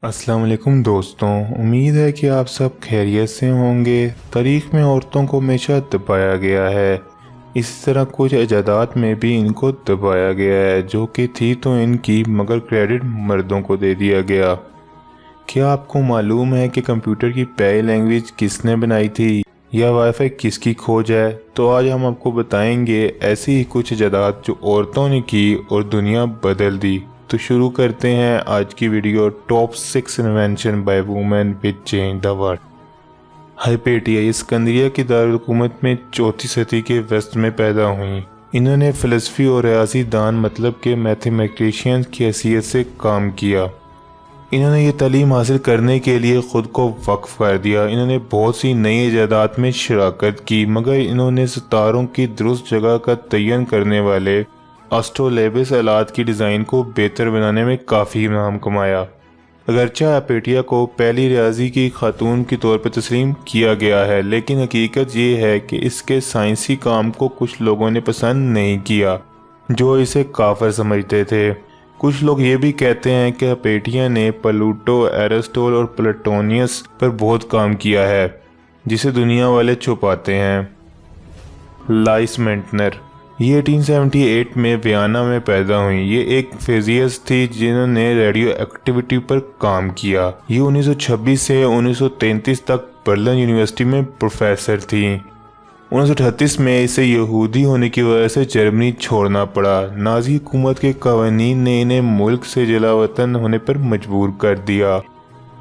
अस्सलाम वालेकुम दोस्तों, उम्मीद है कि आप सब खैरियत से होंगे। तारीख़ में औरतों को हमेशा दबाया गया है, इस तरह कुछ इजादात में भी इनको दबाया गया है जो कि थी तो इनकी, मगर क्रेडिट मर्दों को दे दिया गया। क्या आपको मालूम है कि कंप्यूटर की पहली लैंग्वेज किसने बनाई थी या वाईफाई किसकी खोज है? तो आज हम आपको बताएंगे ऐसी ही कुछ इजादात जो औरतों ने की और दुनिया बदल दी। तो शुरू करते हैं आज की वीडियो। Top 6 invention by women which change the world. Hypatia ये सिकंदरिया की दारुल हुकूमत में चौथी सदी के वस्त में पैदा हुई। इन्होंने फ़िलसफ़ी और रियाजी दान मतलब के मैथमेटिशियन की हैसियत से काम किया। इन्होंने ये तालीम हासिल करने के लिए ख़ुद को वक्फ कर दिया। इन्होंने बहुत सी नई इजादात में शराकत की, मगर इन्होंने सितारों की दुरुस्त जगह का तयन करने वाले एस्ट्रोलेबिस आलात की डिज़ाइन को बेहतर बनाने में काफ़ी नाम कमाया। अगरचे हाइपेटिया को पहली रियाजी की खातून के तौर पर तस्लीम किया गया है, लेकिन हकीकत ये है कि इसके साइंसी काम को कुछ लोगों ने पसंद नहीं किया जो इसे काफिर समझते थे। कुछ लोग ये भी कहते हैं कि हाइपेटिया ने प्लूटो, एरिस्टोटल और प्लेटोनियस पर बहुत काम किया है जिसे दुनिया वाले छुपाते हैं। लाइस मेंटनर ये 1878 में वियना में पैदा हुई। ये एक फिजिसिस्ट थी जिन्होंने रेडियो एक्टिविटी पर काम किया। ये 1926 से 1933 तक बर्लिन यूनिवर्सिटी में प्रोफेसर थी। 1938 में इसे यहूदी होने की वजह से जर्मनी छोड़ना पड़ा। नाजी हुकूमत के कवानीन ने इन्हें मुल्क से जलावतन होने पर मजबूर कर दिया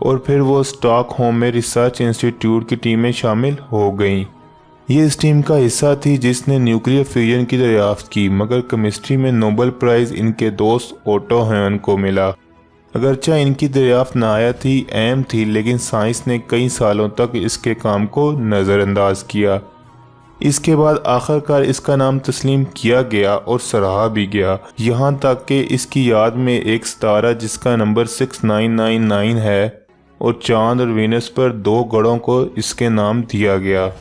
और फिर वो स्टॉकहोम में रिसर्च इंस्टीट्यूट की टीम में शामिल हो गई। ये इस टीम का हिस्सा थी जिसने न्यूक्लियर फ्यूजन की दरियाफ्त की, मगर केमिस्ट्री में नोबेल प्राइज़ इनके दोस्त ओटो हॉन को मिला। अगरचे इनकी दरियाफ्त नायाब थी, अहम थी, लेकिन साइंस ने कई सालों तक इसके काम को नज़रअंदाज किया। इसके बाद आखिरकार इसका नाम तस्लीम किया गया और सराहा भी गया, यहाँ तक कि इसकी याद में एक सितारा जिसका नंबर 6999 है और चांद और वीनस पर 2 गढ़ों को इसके नाम दिया गया।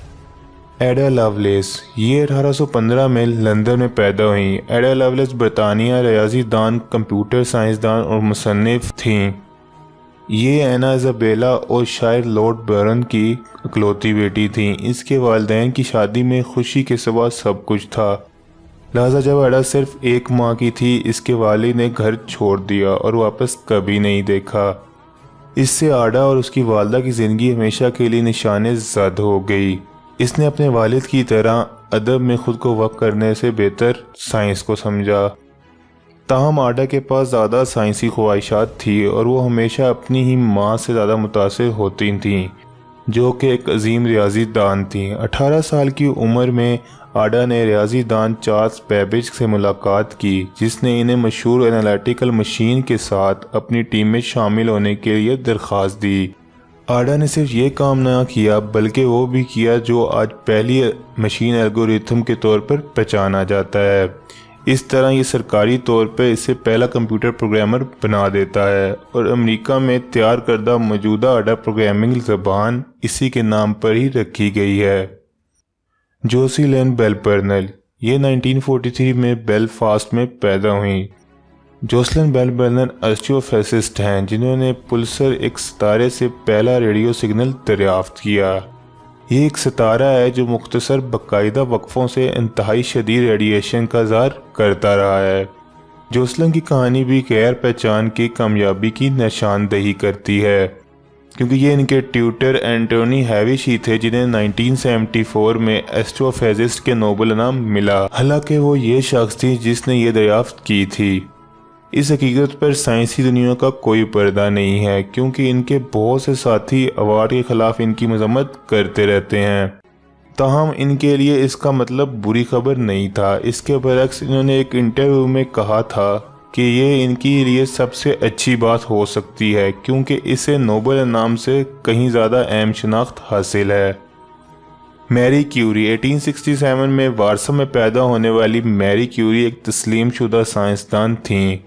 एडा लवलेस ये 1815 में लंदन में पैदा हुई। एडा लवलेस बरतानिया रियाजी दान, कंप्यूटर साइंसदान और मुसन्निफ थीं। ये एना इज़ाबेला और शायर लॉर्ड बैरन की इकलौती बेटी थीं। इसके वालिदैन की शादी में खुशी के सिवा सब कुछ था, लिहाजा जब एडा सिर्फ 1 माह की थी इसके वालिद ने घर छोड़ दिया और वापस कभी नहीं देखा। इससे आडा और उसकी वालदा की ज़िंदगी हमेशा के लिए निशाने ज़द हो गई। इसने अपने वालिद की तरह अदब में खुद को वक्फ करने से बेहतर साइंस को समझा। ताहम आडा के पास ज़्यादा साइंसी ख्वाहिशात थी और वो हमेशा अपनी ही माँ से ज़्यादा मुतासिर होती थीं, जो कि एक अजीम रियाजी दान थी। 18 साल की उम्र में आडा ने रियाजी दान चार्ल्स बेबेज से मुलाकात की, जिसने इन्हें मशहूर एनालिटिकल मशीन के साथ अपनी टीम में शामिल होने के लिए दरख्वास्त दी। आडा ने सिर्फ ये काम ना किया बल्कि वो भी किया जो आज पहली मशीन एल्गोरिथम के तौर पर पहचाना जाता है। इस तरह ये सरकारी तौर पर इसे पहला कंप्यूटर प्रोग्रामर बना देता है और अमेरिका में तैयार करदा मौजूदा आडा प्रोग्रामिंग ज़बान इसी के नाम पर ही रखी गई है। जोसीलेन बेल बर्नल ये 1943 में बेलफास्ट में पैदा हुई। जोसलिन बेल बर्नल एस्ट्रोफिजिसिस्ट हैं जिन्होंने पुल्सर एक सितारे से पहला रेडियो सिग्नल दरियाफ्त किया। ये एक सितारा है जो मुख्तसर बाकायदा वक्फों से इंतहाई शदीद रेडिएशन का ज़ार करता रहा है। जोसलिन की कहानी भी गैर पहचान की कामयाबी की निशानदही करती है, क्योंकि ये इनके ट्यूटर एंटोनी हैविश ही थे जिन्हें 1974 में एस्ट्रोफिजिस्ट के नोबेल इनाम मिला। हालांकि वो ये शख्स थी जिसने ये दरियाफ्त की थी। इस हकीकत पर साइंसी दुनिया का कोई पर्दा नहीं है, क्योंकि इनके बहुत से साथी अवार्ड के खिलाफ इनकी मजम्मत करते रहते हैं। ताहम इनके लिए इसका मतलब बुरी खबर नहीं था। इसके बरक्स इन्होंने एक इंटरव्यू में कहा था कि ये इनके लिए सबसे अच्छी बात हो सकती है, क्योंकि इसे नोबेल इनाम से कहीं ज़्यादा अहम शनाख्त हासिल है। मैरी क्यूरी 1867 में वारसा में पैदा होने वाली मैरी क्यूरी एक तस्लीम शुदा साइंसदान थीं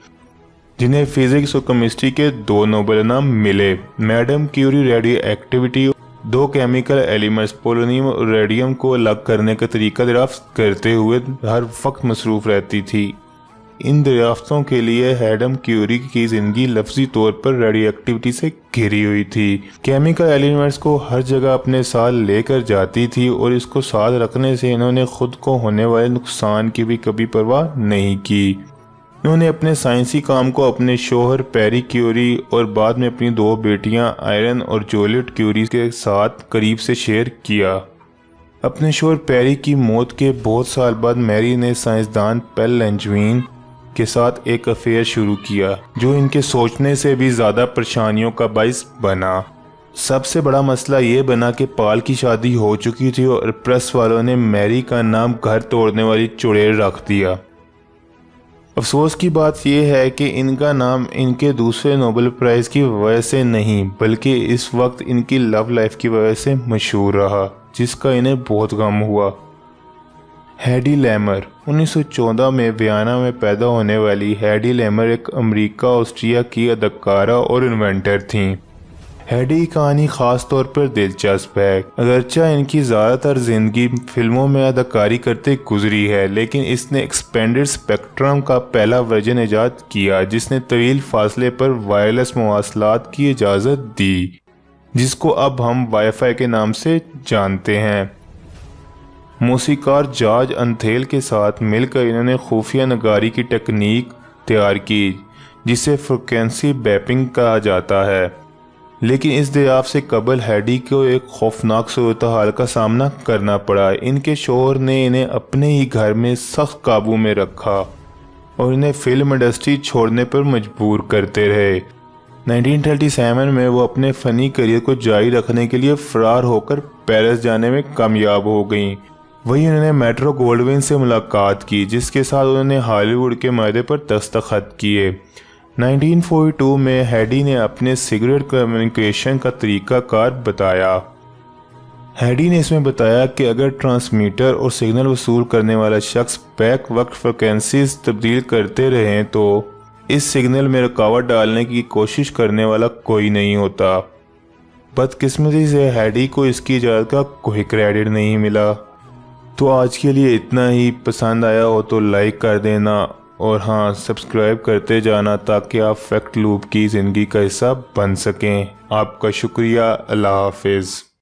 जिन्हें फिजिक्स और केमिस्ट्री के 2 नोबेल इनाम मिले। Madam Curie radioactivity, 2 chemical elements polonium और रेडियम को अलग करने का तरीका दरियाफ्त करते हुए हर वक्त मसरूफ़ रहती थी। ان دریافتوں کے لیے ایڈم کیوری کی زندگی لفظی طور پر ریڈیو ایکٹیویٹی سے گھری ہوئی تھی۔ کیمیکل ایلیمنٹس کو ہر جگہ اپنے ساتھ لے کر جاتی تھی اور اس کو ساتھ رکھنے سے انہوں نے خود کو ہونے والے نقصان کی بھی کبھی پرواہ نہیں کی۔ انہوں نے اپنے سائنسی کام کو اپنے شوہر پیری کیوری اور بعد میں اپنی 2 بیٹیاں آئرن اور جولیٹ کیوری کے ساتھ قریب سے شیئر کیا۔ اپنے شوہر پیری کی موت کے بہت سال بعد میری نے سائنسدان پیل لینجوین کے ساتھ ایک افیئر شروع کیا جو ان کے سوچنے سے بھی زیادہ پریشانیوں کا باعث بنا۔ سب سے بڑا مسئلہ یہ بنا کہ پال کی شادی ہو چکی تھی اور پریس والوں نے میری کا نام گھر توڑنے والی چڑیل رکھ دیا۔ افسوس کی بات یہ ہے کہ ان کا نام ان کے دوسرے نوبل پرائز کی وجہ سے نہیں بلکہ اس وقت ان کی لو لائف کی وجہ سے مشہور رہا، جس کا انہیں بہت غم ہوا۔ ہیڈی لیمر 1914 میں ویانا میں پیدا ہونے والی ہیڈی لیمر ایک امریکہ آسٹریا کی اداکارہ اور انوینٹر تھیں۔ ہیڈی کی کہانی خاص طور پر دلچسپ ہے۔ اگرچہ ان کی زیادہ تر زندگی فلموں میں اداکاری کرتے گزری ہے، لیکن اس نے ایکسپینڈڈ اسپیکٹرم کا پہلا ورژن ایجاد کیا جس نے طویل فاصلے پر وائرلیس مواصلات کی اجازت دی، جس کو اب ہم وائی فائی کے نام سے جانتے ہیں۔ موسیقار جارج انتھیل کے ساتھ مل کر انہوں نے خفیہ نگاری کی ٹیکنیک تیار کی جسے فریکوینسی بیپنگ کہا جاتا ہے، لیکن اس دریافت سے قبل ہیڈی کو ایک خوفناک صورتحال کا سامنا کرنا پڑا۔ ان کے شوہر نے انہیں اپنے ہی گھر میں سخت قابو میں رکھا اور انہیں فلم انڈسٹری چھوڑنے پر مجبور کرتے رہے۔ 1937 میں وہ اپنے فنی کیریئر کو جاری رکھنے کے لیے فرار ہو کر پیرس جانے میں کامیاب ہو گئیں۔ وہیں انہوں نے میٹرو گولڈوین سے ملاقات کی جس کے ساتھ انہوں نے ہالی ووڈ کے معاہدے پر دستخط کیے۔ 1942 میں ہیڈی نے اپنے سیکرٹ کمیونیکیشن کا طریقہ کار بتایا۔ ہیڈی نے اس میں بتایا کہ اگر ٹرانسمیٹر اور سگنل وصول کرنے والا شخص بیک وقت فریکوینسیز تبدیل کرتے رہیں تو اس سگنل میں رکاوٹ ڈالنے کی کوشش کرنے والا کوئی نہیں ہوتا۔ بدقسمتی سے ہیڈی کو اس کی ایجاد کا کوئی کریڈٹ نہیں ملا۔ تو آج کے لیے اتنا ہی۔ پسند آیا ہو تو لائک کر دینا اور ہاں سبسکرائب کرتے جانا تاکہ آپ فیکٹ لوپ کی زندگی کا حصہ بن سکیں۔ آپ کا شکریہ۔ اللہ حافظ۔